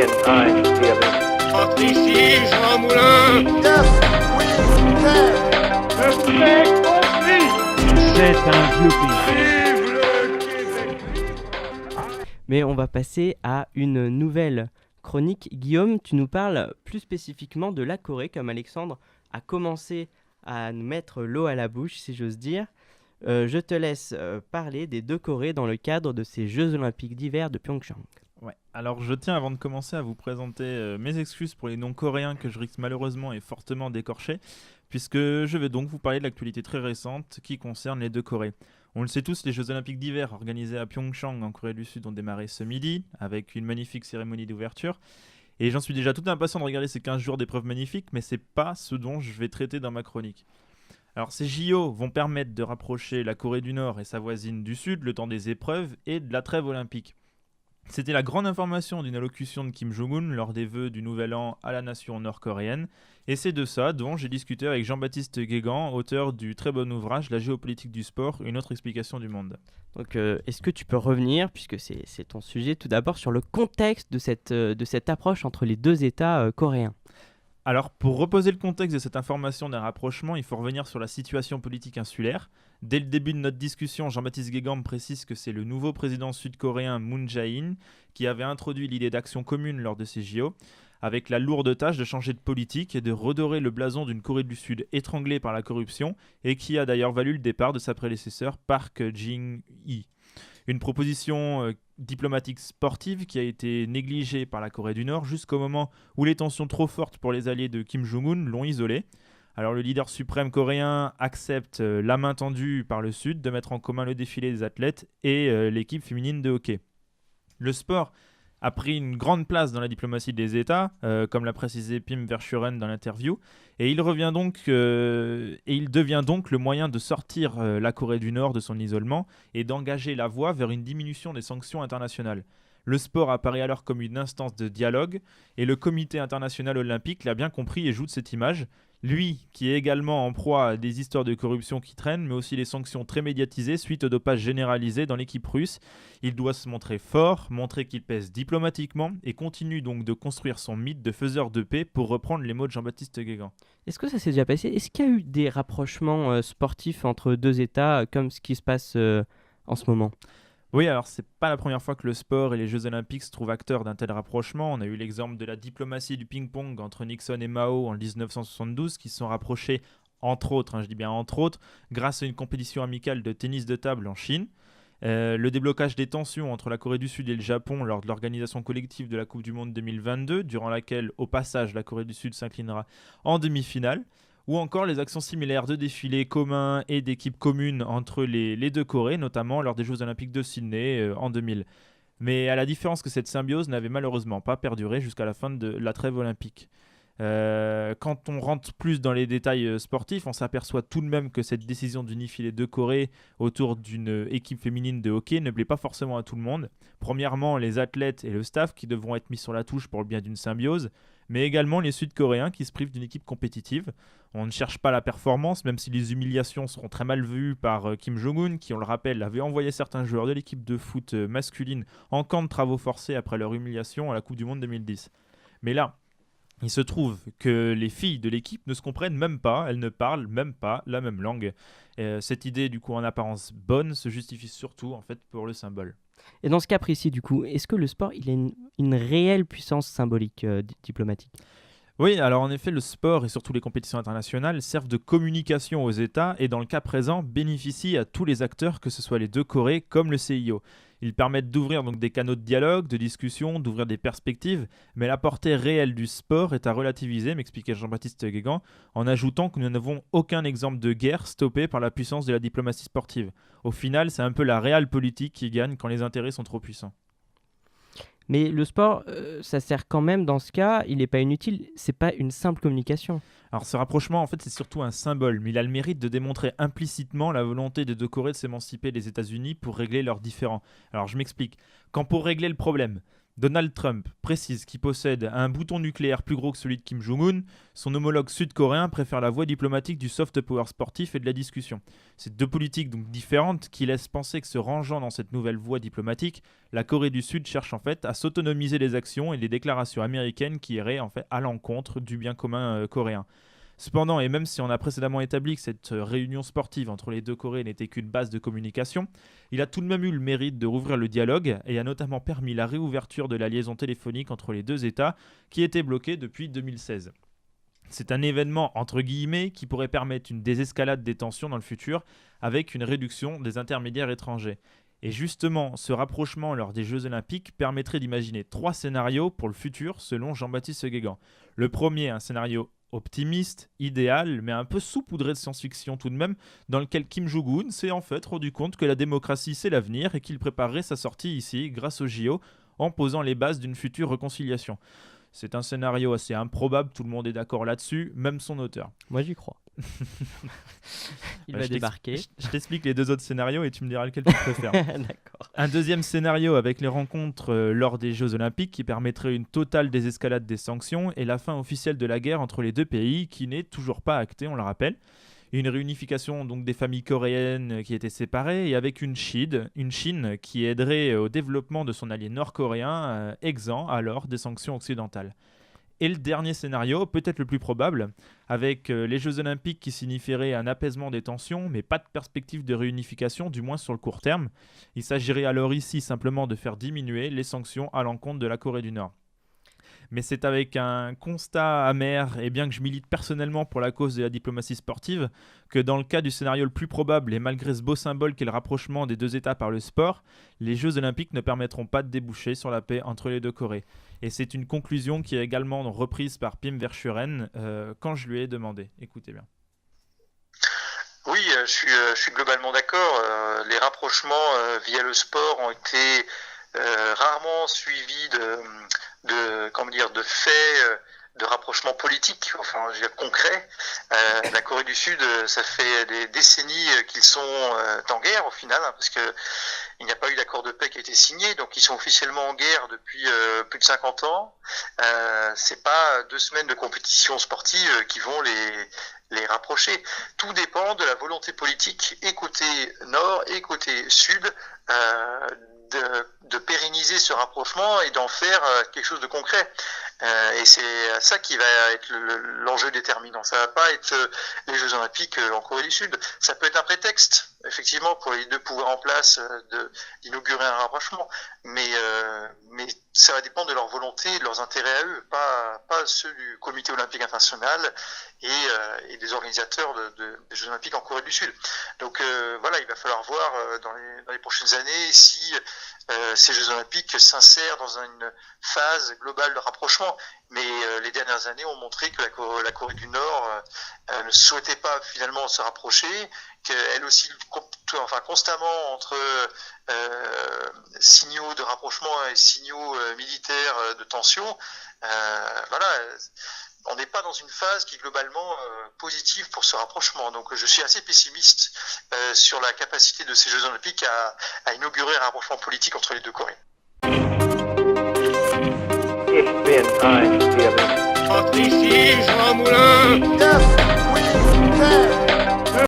Mankind together. Entre ici, Jean Moulin. C'est un vieux pays. Vive le Québec. Mais on va passer à une nouvelle chronique. Guillaume, tu nous parles plus spécifiquement de la Corée, comme Alexandre a commencé à nous mettre l'eau à la bouche, si j'ose dire. Je te laisse parler des deux Corées dans le cadre de ces Jeux Olympiques d'hiver de Pyeongchang. Ouais. Alors je tiens avant de commencer à vous présenter mes excuses pour les noms coréens que je risque malheureusement et fortement d'écorcher, puisque je vais donc vous parler de l'actualité très récente qui concerne les deux Corées. On le sait tous, les Jeux Olympiques d'hiver organisés à Pyeongchang en Corée du Sud ont démarré ce midi avec une magnifique cérémonie d'ouverture. Et j'en suis déjà tout impatient de regarder ces 15 jours d'épreuves magnifiques, mais c'est pas ce dont je vais traiter dans ma chronique. Alors ces JO vont permettre de rapprocher la Corée du Nord et sa voisine du Sud le temps des épreuves et de la trêve olympique. C'était la grande information d'une allocution de Kim Jong-un lors des vœux du Nouvel An à la nation nord-coréenne. Et c'est de ça dont j'ai discuté avec Jean-Baptiste Guégan, auteur du très bon ouvrage La géopolitique du sport, une autre explication du monde. Donc, est-ce que tu peux revenir, puisque c'est ton sujet, tout d'abord sur le contexte de cette approche entre les deux États coréens? Alors, pour reposer le contexte de cette information d'un rapprochement, il faut revenir sur la situation politique insulaire. Dès le début de notre discussion, Jean-Baptiste Guégan me précise que c'est le nouveau président sud-coréen Moon Jae-in qui avait introduit l'idée d'action commune lors de ces JO, avec la lourde tâche de changer de politique et de redorer le blason d'une Corée du Sud étranglée par la corruption et qui a d'ailleurs valu le départ de sa prédécesseur Park Jin-hee. Une proposition diplomatique sportive qui a été négligée par la Corée du Nord jusqu'au moment où les tensions trop fortes pour les alliés de Kim Jong-un l'ont isolé. Alors le leader suprême coréen accepte la main tendue par le Sud de mettre en commun le défilé des athlètes et l'équipe féminine de hockey. Le sport a pris une grande place dans la diplomatie des États, comme l'a précisé Pim Verschuren dans l'interview, et il devient donc le moyen de sortir la Corée du Nord de son isolement et d'engager la voie vers une diminution des sanctions internationales. Le sport apparaît alors comme une instance de dialogue, et le Comité international olympique l'a bien compris et joue de cette image. Lui, qui est également en proie à des histoires de corruption qui traînent, mais aussi les sanctions très médiatisées suite au dopage généralisé dans l'équipe russe, il doit se montrer fort, montrer qu'il pèse diplomatiquement et continue donc de construire son mythe de faiseur de paix, pour reprendre les mots de Jean-Baptiste Guégan. Est-ce que ça s'est déjà passé? Est-ce qu'il y a eu des rapprochements sportifs entre deux États, comme ce qui se passe en ce moment? Oui, alors c'est pas la première fois que le sport et les Jeux Olympiques se trouvent acteurs d'un tel rapprochement. On a eu l'exemple de la diplomatie du ping-pong entre Nixon et Mao en 1972 qui se sont rapprochés, entre autres, je dis bien entre autres, grâce à une compétition amicale de tennis de table en Chine. Le déblocage des tensions entre la Corée du Sud et le Japon lors de l'organisation collective de la Coupe du Monde 2022, durant laquelle, au passage, la Corée du Sud s'inclinera en demi-finale. Ou encore les actions similaires de défilés communs et d'équipes communes entre les deux Corées, notamment lors des Jeux Olympiques de Sydney en 2000. Mais à la différence que cette symbiose n'avait malheureusement pas perduré jusqu'à la fin de la trêve olympique. Quand on rentre plus dans les détails sportifs, on s'aperçoit tout de même que cette décision d'unifier les deux Corées autour d'une équipe féminine de hockey ne plaît pas forcément à tout le monde. Premièrement, les athlètes et le staff qui devront être mis sur la touche pour le bien d'une symbiose, mais également les Sud-Coréens qui se privent d'une équipe compétitive. On ne cherche pas la performance, même si les humiliations seront très mal vues par Kim Jong-un, qui, on le rappelle, avait envoyé certains joueurs de l'équipe de foot masculine en camp de travaux forcés après leur humiliation à la Coupe du Monde 2010. Mais là, il se trouve que les filles de l'équipe ne se comprennent même pas, elles ne parlent même pas la même langue. Cette idée, du coup, en apparence bonne, se justifie surtout en fait pour le symbole. Et dans ce cas précis, du coup, est-ce que le sport il a une réelle puissance symbolique diplomatique? Oui, alors en effet, le sport et surtout les compétitions internationales servent de communication aux États et dans le cas présent bénéficient à tous les acteurs, que ce soit les deux Corées comme le CIO. Ils permettent d'ouvrir donc des canaux de dialogue, de discussion, d'ouvrir des perspectives, mais la portée réelle du sport est à relativiser, m'expliquait Jean-Baptiste Guégan, en ajoutant que nous n'avons aucun exemple de guerre stoppée par la puissance de la diplomatie sportive. Au final, c'est un peu la réelle politique qui gagne quand les intérêts sont trop puissants. Mais le sport, ça sert quand même dans ce cas, il n'est pas inutile, c'est pas une simple communication. Alors ce rapprochement, en fait, c'est surtout un symbole, mais il a le mérite de démontrer implicitement la volonté des deux Corées de s'émanciper des États-Unis pour régler leurs différends. Alors je m'explique. Quand pour régler le problème, Donald Trump précise qu'il possède un bouton nucléaire plus gros que celui de Kim Jong-un. Son homologue sud-coréen préfère la voie diplomatique du soft power sportif et de la discussion. C'est deux politiques donc différentes qui laissent penser que se rangeant dans cette nouvelle voie diplomatique, la Corée du Sud cherche en fait à s'autonomiser les actions et les déclarations américaines qui iraient en fait à l'encontre du bien commun coréen. Cependant, et même si on a précédemment établi que cette réunion sportive entre les deux Corées n'était qu'une base de communication, il a tout de même eu le mérite de rouvrir le dialogue et a notamment permis la réouverture de la liaison téléphonique entre les deux États qui était bloquée depuis 2016. C'est un événement entre guillemets qui pourrait permettre une désescalade des tensions dans le futur avec une réduction des intermédiaires étrangers. Et justement, ce rapprochement lors des Jeux Olympiques permettrait d'imaginer 3 scénarios pour le futur selon Jean-Baptiste Guégan. Le premier, un scénario optimiste, idéal, mais un peu saupoudré de science-fiction tout de même, dans lequel Kim Jong-un s'est en fait rendu compte que la démocratie c'est l'avenir et qu'il préparerait sa sortie ici grâce au JO en posant les bases d'une future réconciliation. C'est un scénario assez improbable, tout le monde est d'accord là-dessus, même son auteur. Moi, j'y crois. Il va débarquer. Je t'explique les 2 autres scénarios et tu me diras lequel tu préfères. D'accord. Un deuxième scénario avec les rencontres lors des Jeux Olympiques qui permettrait une totale désescalade des sanctions et la fin officielle de la guerre entre les deux pays qui n'est toujours pas actée, on le rappelle. Une réunification donc des familles coréennes qui étaient séparées et avec une Chine qui aiderait au développement de son allié nord-coréen, exempt alors des sanctions occidentales. Et le dernier scénario, peut-être le plus probable, avec les Jeux Olympiques qui signifieraient un apaisement des tensions, mais pas de perspective de réunification, du moins sur le court terme. Il s'agirait alors ici simplement de faire diminuer les sanctions à l'encontre de la Corée du Nord. Mais c'est avec un constat amer, et bien que je milite personnellement pour la cause de la diplomatie sportive, que dans le cas du scénario le plus probable, et malgré ce beau symbole qu'est le rapprochement des deux États par le sport, les Jeux Olympiques ne permettront pas de déboucher sur la paix entre les deux Corées. Et c'est une conclusion qui est également reprise par Pim Verschuren quand je lui ai demandé. Écoutez bien. Oui, je suis globalement d'accord. Les rapprochements via le sport ont été rarement suivis de faits de rapprochement politique, enfin je veux dire concret. La Corée du Sud, ça fait des décennies qu'ils sont en guerre au final, hein, parce que il n'y a pas eu d'accord de paix qui a été signé, donc ils sont officiellement en guerre depuis plus de 50 ans. C'est pas 2 semaines de compétition sportive qui vont les rapprocher. Tout dépend de la volonté politique et côté nord et côté sud de pérenniser ce rapprochement et d'en faire quelque chose de concret. Et c'est ça qui va être l'enjeu déterminant. Ça va pas être les Jeux Olympiques en Corée du Sud. Ça peut être un prétexte, effectivement, pour les deux pouvoirs en place d'inaugurer un rapprochement. Mais ça va dépendre de leur volonté et de leurs intérêts à eux, pas ceux du Comité Olympique International et des organisateurs des Jeux Olympiques en Corée du Sud. Donc voilà, il va falloir voir dans les prochaines années si ces Jeux Olympiques s'insèrent dans une phase globale de rapprochement. Mais les dernières années ont montré que la Corée du Nord ne souhaitait pas finalement se rapprocher, qu'elle aussi constamment entre signaux de rapprochement et signaux militaires de tension. Voilà, on n'est pas dans une phase qui est globalement positive pour ce rapprochement. Donc je suis assez pessimiste sur la capacité de ces Jeux Olympiques à inaugurer un rapprochement politique entre les deux Corées. Ich bin ein Tier. Entre ici, Jean Moulin. Yes, we can.